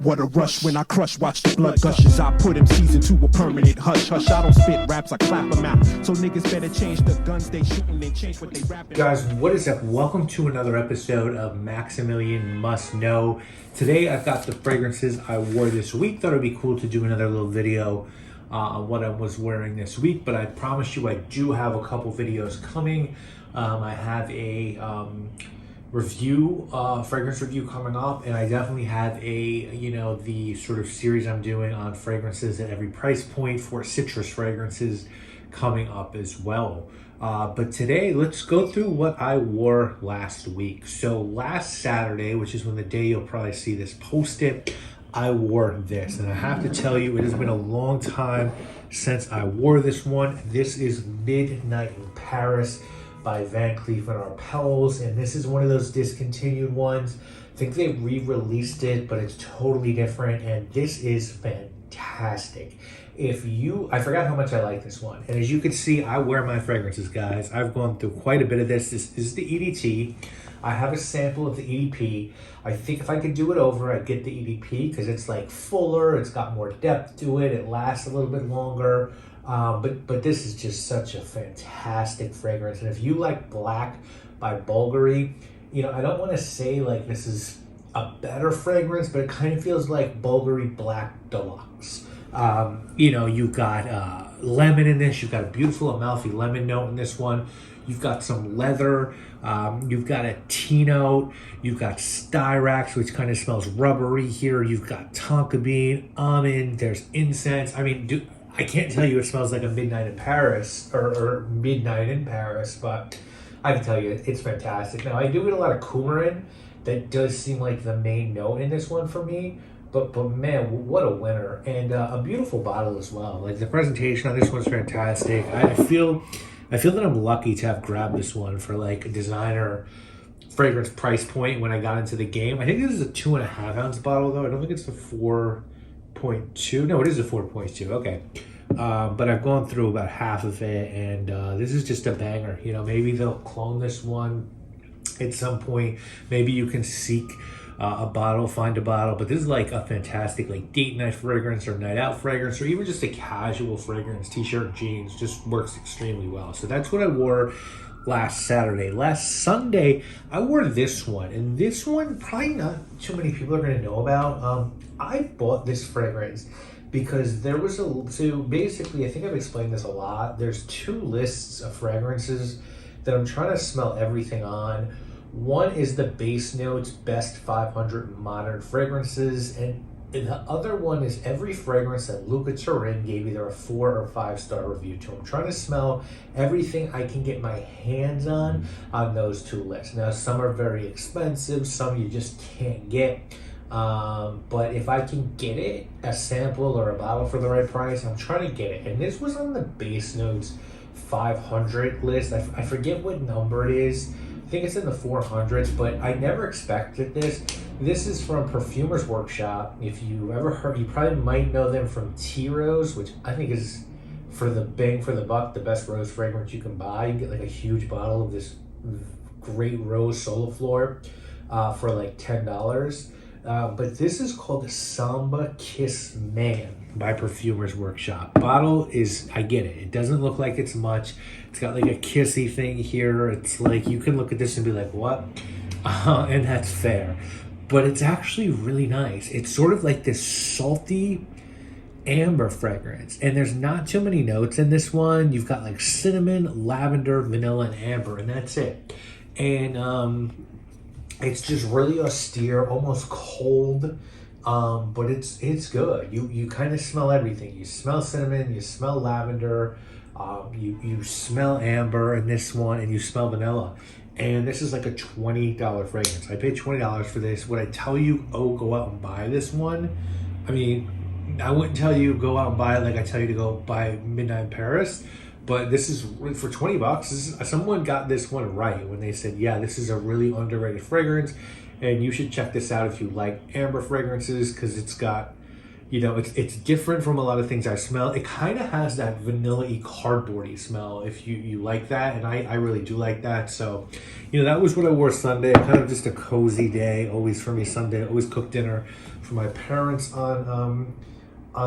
What a rush when I crush, watch the blood gushes. I put MCs into a permanent hush, hush. I don't spit raps, I clap them out. So niggas better change the guns they shooting and change what they rapping. Guys, what is up? Welcome to another episode of Maximilian Must Know. Today I've got the fragrances I wore this week. Thought it'd be cool to do another little video on what I was wearing this week, but I promise you I do have a couple videos coming. I have a fragrance review coming up, and I definitely have the sort of series I'm doing on fragrances at every price point for citrus fragrances coming up as well. But today, let's go through what I wore last week. So last Saturday, which is when the day you'll probably see this posted, I wore this. And I have to tell you, it has been a long time since I wore this one. This is Midnight in Paris by Van Cleef and Arpels. And this is one of those discontinued ones. I think they re-released it, but it's totally different. And this is fantastic. I forgot how much I like this one. And as you can see, I wear my fragrances, guys. I've gone through quite a bit of this. This is the EDT. I have a sample of the EDP. I think if I could do it over, I'd get the EDP because it's like fuller, it's got more depth to it, it lasts a little bit longer. But this is just such a fantastic fragrance. And if you like Black by Bulgari, I don't want to say like this is a better fragrance, but it kind of feels like Bulgari Black Deluxe. You've got lemon in this. You've got a beautiful Amalfi lemon note in this one. You've got some leather. You've got a tea note. You've got styrax, which kind of smells rubbery here. You've got tonka bean, almond. There's incense. I mean, I can't tell you it smells like a Midnight in Paris or Midnight in Paris, but I can tell you it's fantastic. Now, I do get a lot of coumarin. That does seem like the main note in this one for me. But man, what a winner. And a beautiful bottle as well. Like the presentation on this one's fantastic. I feel that I'm lucky to have grabbed this one for like a designer fragrance price point when I got into the game. I think this is a 2.5 ounce bottle though. I don't think it's the 4.2. No, it is a 4.2. Okay. But I've gone through about half of it, and this is just a banger. Maybe they'll clone this one at some point. Maybe you can seek find a bottle, but this is like a fantastic like date night fragrance or night out fragrance, or even just a casual fragrance, t-shirt, jeans, just works extremely well. So that's what I wore last Saturday. Last Sunday, I wore this one, and this one probably not too many people are going to know about. I bought this fragrance because there was basically, I think I've explained this a lot. There's 2 lists of fragrances that I'm trying to smell everything on. One is the Base Notes Best 500 Modern Fragrances, and the other one is every fragrance that Luca Turin gave either a 4 or 5-star review to. I'm trying to smell everything I can get my hands on those 2 lists. Now, some are very expensive, some you just can't get. But if I can get it, a sample or a bottle for the right price, I'm trying to get it. And this was on the Base Notes 500 list. I forget what number it is. I think it's in the 400s, but I never expected this. This is from Perfumer's Workshop. If you ever heard, you probably might know them from Tea Rose, which I think is, for the bang for the buck, the best rose fragrance you can buy. You get like a huge bottle of this great rose Soliflor for like $10. But this is called the Samba Kiss Man by Perfumer's Workshop. Bottle is, I get it. It doesn't look like it's much. It's got like a kissy thing here. It's like, you can look at this and be like, what? And that's fair. But it's actually really nice. It's sort of like this salty amber fragrance. And there's not too many notes in this one. You've got like cinnamon, lavender, vanilla, and amber, and that's it. And it's just really austere, almost cold, but it's good. You kind of smell everything. You smell cinnamon, you smell lavender, you smell amber in this one, and you smell vanilla. And this is like a $20 fragrance. I paid $20 for this. Would I tell you, go out and buy this one? I mean, I wouldn't tell you go out and buy it like I tell you to go buy Midnight in Paris. But this is for $20. Someone got this one right when they said, yeah, this is a really underrated fragrance. And you should check this out if you like amber fragrances, because it's got, it's different from a lot of things I smell. It kind of has that vanilla-y cardboardy smell if you like that, and I really do like that. So, that was what I wore Sunday. Kind of just a cozy day, always for me Sunday. I always cook dinner for my parents on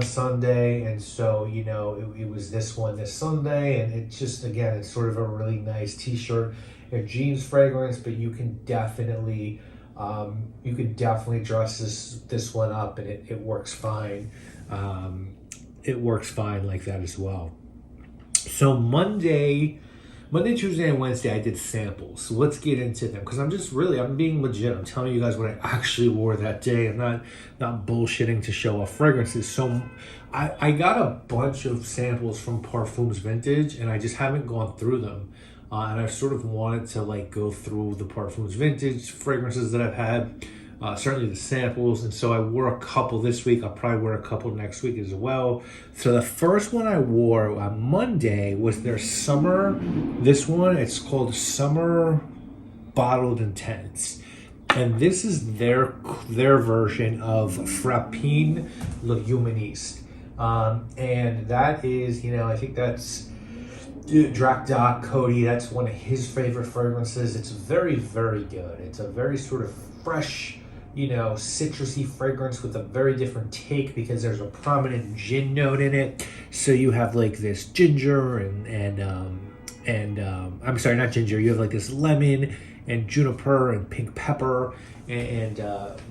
Sunday, and so it was this one this Sunday, and it just, again, it's sort of a really nice t-shirt and jeans fragrance, but you can definitely dress this one up, and it works fine. It works fine like that as well. So Monday, Tuesday, and Wednesday, I did samples. So let's get into them, because I'm being legit. I'm telling you guys what I actually wore that day. I'm not bullshitting to show off fragrances. So I got a bunch of samples from Parfums Vintage, and I just haven't gone through them. And I sort of wanted to go through the Parfums Vintage fragrances that I've had, certainly the samples. And so I wore a couple this week. I'll probably wear a couple next week as well. So the first one I wore on Monday was their summer. This one, it's called Summer Bottled Intense. And this is their version of Frappine Le Humaniste. And that is, I think that's Drac Doc Cody. That's one of his favorite fragrances. It's very, very good. It's a very sort of fresh, citrusy fragrance with a very different take, because there's a prominent gin note in it. So you have this ginger and I'm sorry, not ginger. You have this lemon and juniper and pink pepper and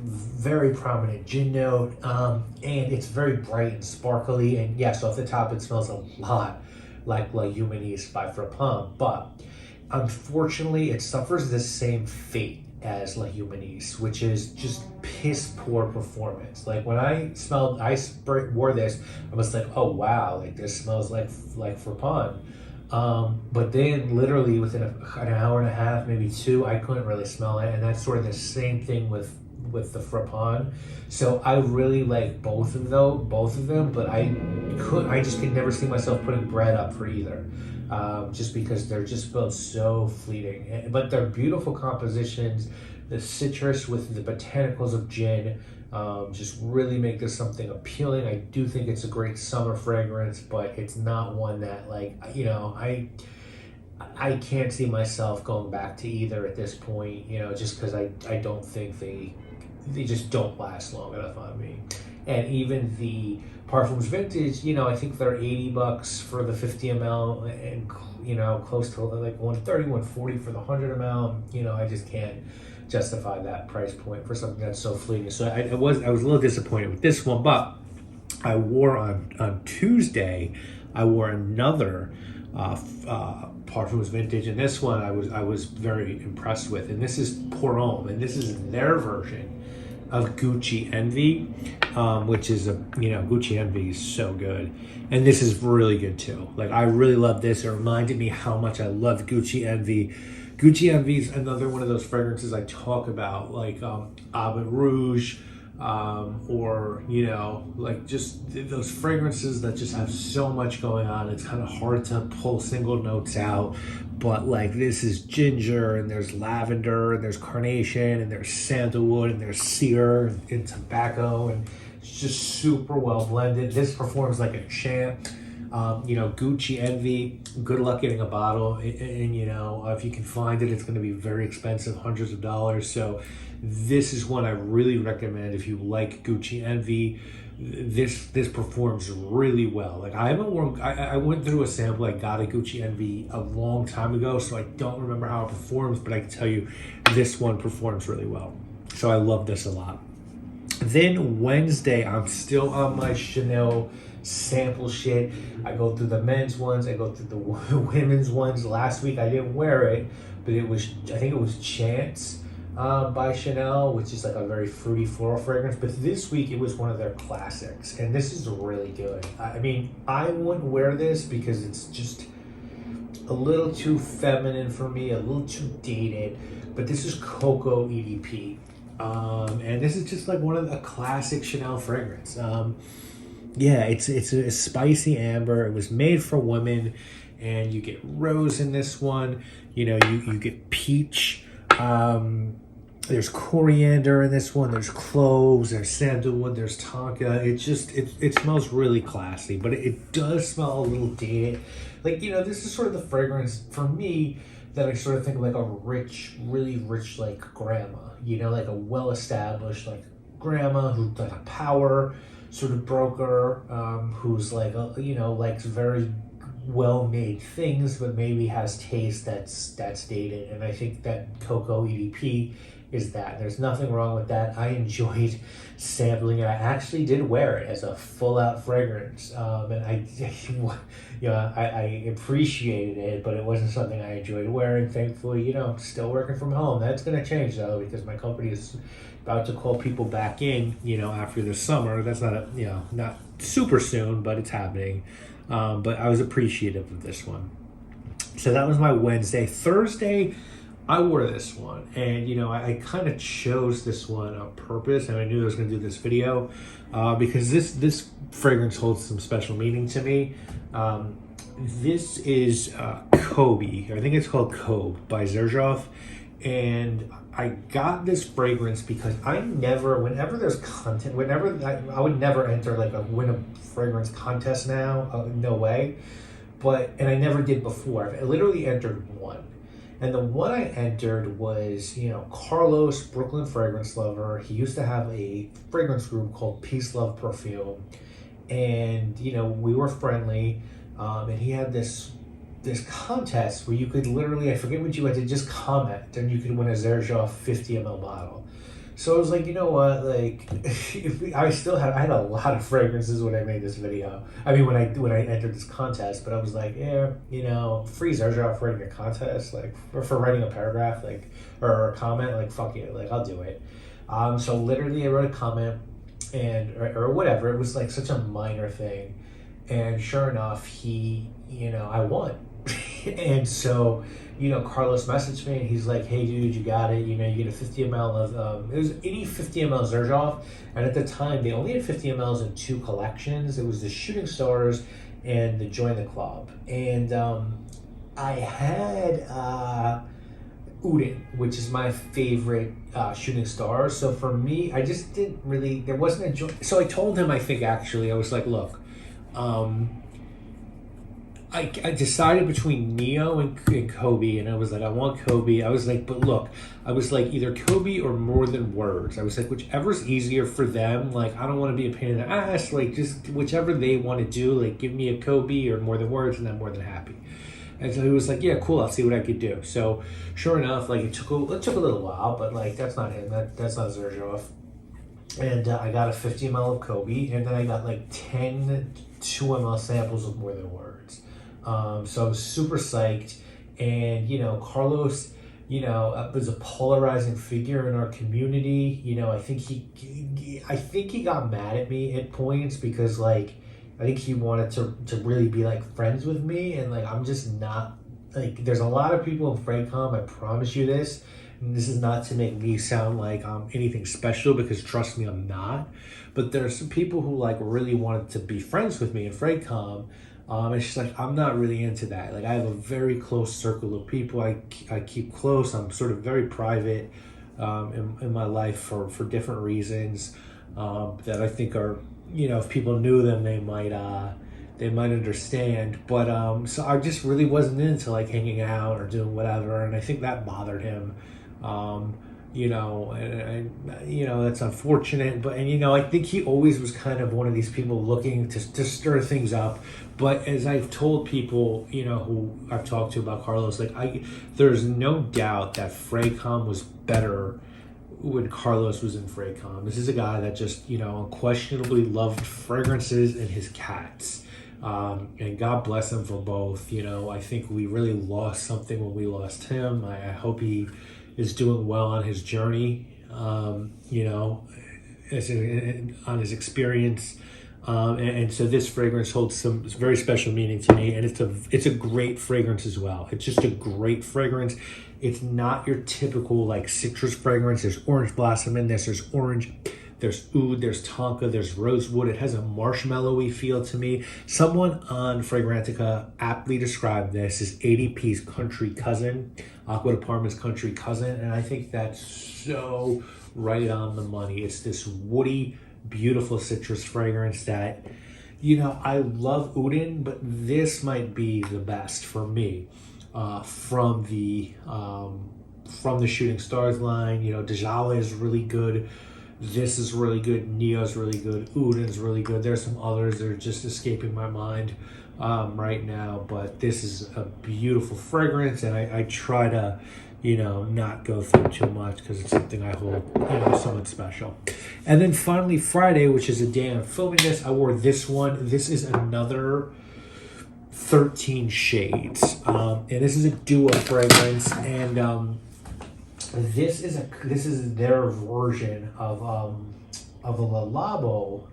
very prominent gin note. And it's very bright and sparkly. And yes, off the top, it smells a lot like La Humaniste by Frappin, but unfortunately it suffers the same fate as La Humaniste, which is just piss poor performance. When I wore this, I was like, oh wow, this smells like Frappin. But then literally within an hour and a half, maybe two, I couldn't really smell it, and that's sort of the same thing with the Frappin. So I really like both of them, but I just could never see myself putting bread up for either, just because they're just both so fleeting. But they're beautiful compositions. The citrus with the botanicals of gin just really make this something appealing. I do think it's a great summer fragrance, but it's not one that I can't see myself going back to either at this point, just because I don't think they just don't last long enough on me. And even the Parfums Vintage, I think they're $80 for the 50 ml and close to $130, $140 for the 100 ml. I just can't justify that price point for something that's so fleeting. So I was a little disappointed with this one, but I wore on Tuesday, I wore another Parfums Vintage, and this one I was very impressed with, and this is Pour Homme, and this is their version of Gucci Envy, which is Gucci Envy is so good, and this is really good too. I really love this. It reminded me how much I love Gucci Envy. Gucci Envy is another one of those fragrances I talk about, Abbot Rouge, or just those fragrances that just have so much going on. It's kind of hard to pull single notes out, but this is ginger, and there's lavender, and there's carnation, and there's sandalwood, and there's cedar and tobacco, and it's just super well blended. This performs like a champ. Gucci Envy, good luck getting a bottle, and if you can find it, it's going to be very expensive, hundreds of dollars. So this is one I really recommend if you like Gucci Envy. This performs really well. I haven't worn, I went through a sample. I got a Gucci Envy a long time ago, so I don't remember how it performs, but I can tell you this one performs really well. So I love this a lot. Then Wednesday, I'm still on my Chanel sample shit. I go through the men's ones, I go through the women's ones. Last week I didn't wear it, but I think it was Chance by Chanel, which is a very fruity floral fragrance. But this week it was one of their classics, and this is really good. I mean, I wouldn't wear this because it's just a little too feminine for me, a little too dated, but this is Coco Edp. And this is just one of the classic Chanel fragrance. It's a spicy amber. It was made for women, and you get rose in this one. You get peach. There's coriander in this one. There's cloves. There's sandalwood. There's tonka. It smells really classy, but it does smell a little dated. Like, this is sort of the fragrance for me that I sort of think of like a rich, really rich, like grandma. Like a well-established like grandma who's like a power sort of broker, who's like likes very well-made things, but maybe has taste that's dated. And I think that Coco Edp is that. There's nothing wrong with that. I enjoyed sampling it. I actually did wear it as a full-out fragrance, and I appreciated it, but it wasn't something I enjoyed wearing. Thankfully, still working from home. That's going to change though, because my company is about to call people back in, after the summer. That's not not super soon, but it's happening. But I was appreciative of this one. So that was my Wednesday. Thursday, I wore this one, and I kind of chose this one on purpose, and I knew I was going to do this video because this fragrance holds some special meaning to me. This is Kobe. I think it's called Kobe by Zerjoff, and I got this fragrance because whenever there's content, I would never enter like win a fragrance contest now. No way. And I never did before. I literally entered one. And the one I entered was, Carlos, Brooklyn fragrance lover. He used to have a fragrance group called Peace, Love, Perfume. And, we were friendly. And he had this contest where you could literally, I forget what you had to just comment, and you could win a Zerjoff 50 ml bottle. So I was like, you know what, like, I had a lot of fragrances when I made this video. I mean, when I entered this contest, but I was like, yeah, free Zerjoff for writing a contest, like, or for writing a paragraph, like, or a comment, like, fuck it, like, I'll do it. So literally I wrote a comment, or whatever, it was like such a minor thing. And sure enough, I won. And so, Carlos messaged me and he's like, hey dude, you got it. You get a 50 ml of, it was 50 ml Zerjoff. And at the time, they only had 50 mls in two collections. It was the Shooting Stars and the Join the Club. And I had Udin, which is my favorite Shooting Stars. So for me, I just didn't really, there wasn't a joy. So I told him, I was like, look, I decided between Neo and Kobe, and I was like, I want Kobe. I was like, but look, I was like, either Kobe or More Than Words. I was like, whichever's easier for them. Like, I don't want to be a pain in the ass. Like, just whichever they want to do. Like, give me a Kobe or More Than Words, and I'm more than happy. And so he was like, yeah, cool. I'll see what I could do. So, sure enough, like, it took a little while, but like, that's not him. That's not Zerjoff. And I got a 50 ml of Kobe, and then I got like 10 2 ml samples of More Than Words. So I was super psyched, and Carlos, was a polarizing figure in our community. I think he got mad at me at points because like I think he wanted to really be like friends with me, and like I'm just not like. There's a lot of people in Fragcom, I promise you this. And this is not to make me sound like I'm anything special, because trust me, I'm not. But there's some people who like really wanted to be friends with me in Fragcom. It's just like, I'm not really into that. Like, I have a very close circle of people I keep close. I'm sort of very private in my life for different reasons that I think are, if people knew them, they might understand. But so I just really wasn't into like hanging out or doing whatever, and I think that bothered him. And that's unfortunate, but I think he always was kind of one of these people looking to stir things up. But as I've told people, who I've talked to about Carlos, like there's no doubt that Fragcom was better when Carlos was in Fragcom. This is a guy that just, unquestionably loved fragrances and his cats. And God bless him for both. I think we really lost something when we lost him. I hope he is doing well on his journey, on his experience. And so this fragrance holds some very special meaning to me, and it's a great fragrance as well. It's just a great fragrance. It's not your typical like citrus fragrance. There's orange blossom in this. There's orange There's oud, there's tonka, there's rosewood. It has a marshmallowy feel to me. Someone on Fragrantica aptly described this as ADP's country cousin, Acqua di Parma's country cousin, and I think that's so right on the money. It's this woody, beautiful citrus fragrance that, you know, I love Oudin, but this might be the best for me from the Shooting Stars line. You know, Djala is really good. This is really good. Neo's really good. Oudin's really good. There's some others that are just escaping my mind right now, but this is a beautiful fragrance, and I try to, you know, not go through too much because it's something I hold, you know, somewhat special. And then finally Friday, which is the day I'm filming this, I wore this one. This is another 13 shades, and this is a duo fragrance, and this is their version of a Le Labo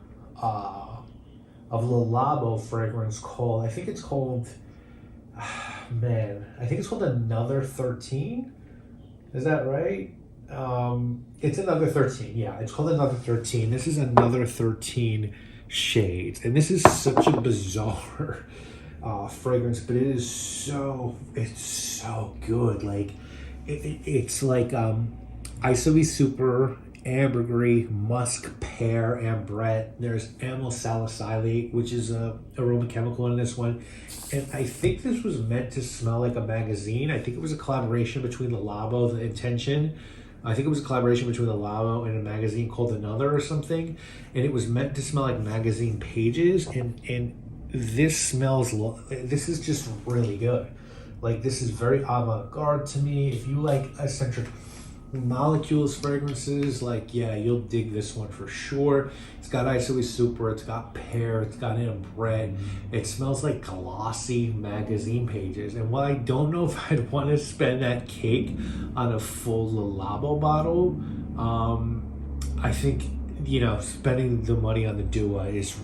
fragrance called, I think it's called Another 13. Is that right? It's Another 13. Yeah, it's called Another 13. This is Another 13 shades, and this is such a bizarre fragrance, but it's so good. Like it's like Isoe Super, ambergris, musk, pear, ambrette. There's amyl salicylate, which is a aroma chemical in this one. And I think this was meant to smell like a magazine. I think it was a collaboration between Le Labo, the intention. I think it was a collaboration between Le Labo and a magazine called Another or something. And it was meant to smell like magazine pages. And this smells, this is just really good. Like, this is very avant-garde to me. If you like eccentric molecules fragrances, like, yeah, you'll dig this one for sure. It's got Isoe Super, it's got pear, it's got ambrette. It smells like glossy magazine pages. And while I don't know if I'd want to spend that cake on a full Le Labo bottle, I think, you know, spending the money on the Duo is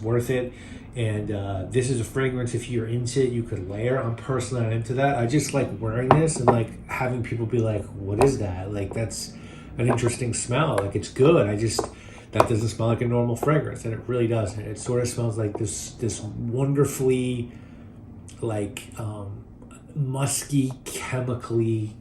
worth it. And this is a fragrance, if you're into it, you could layer. I'm personally not into that. I just like wearing this and like having people be like, what is that? Like, that's an interesting smell. Like, it's good. That doesn't smell like a normal fragrance, and it really doesn't. It sort of smells like this wonderfully, like, musky, chemically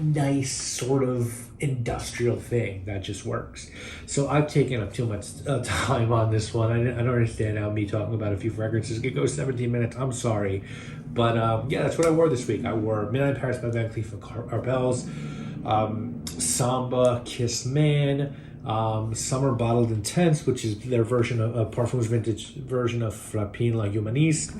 nice sort of industrial thing that just works. So I've taken up too much time on this one. I don't understand how me talking about a few fragrances could go 17 minutes. I'm sorry. But yeah, that's what I wore this week. I wore Midnight in Paris by Van Cleef and Arpels, Samba Kiss Man, Summer Bottled Intense, which is their version of Parfums vintage version of Frappine La Humaniste.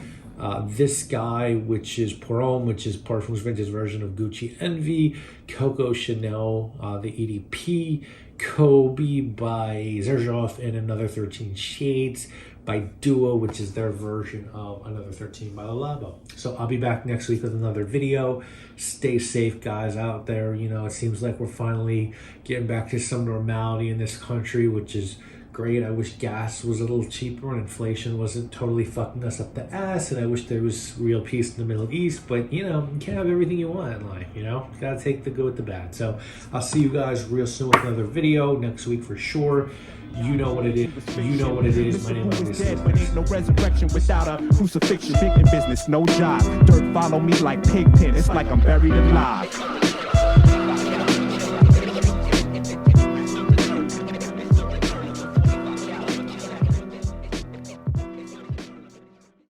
This guy, which is Pour Homme, which is Parfums vintage version of Gucci Envy, Coco Chanel, the EDP, Kobe by Zerjoff, and Another 13 Shades by Duo, which is their version of Another 13 by Le Labo. So I'll be back next week with another video. Stay safe, guys, out there. You know, it seems like we're finally getting back to some normality in this country, which is great. I wish gas was a little cheaper and inflation wasn't totally fucking us up the ass, and I wish there was real peace in the Middle East, but you know, you can't have everything you want in life, you know? You gotta take the good with the bad. So I'll see you guys real soon with another video next week for sure. You know what it is. You know what it is. My name is dead, but ain't no resurrection without a crucifixion. Big in business, no job. Dirt follow me like pig pen. It's like I'm buried alive.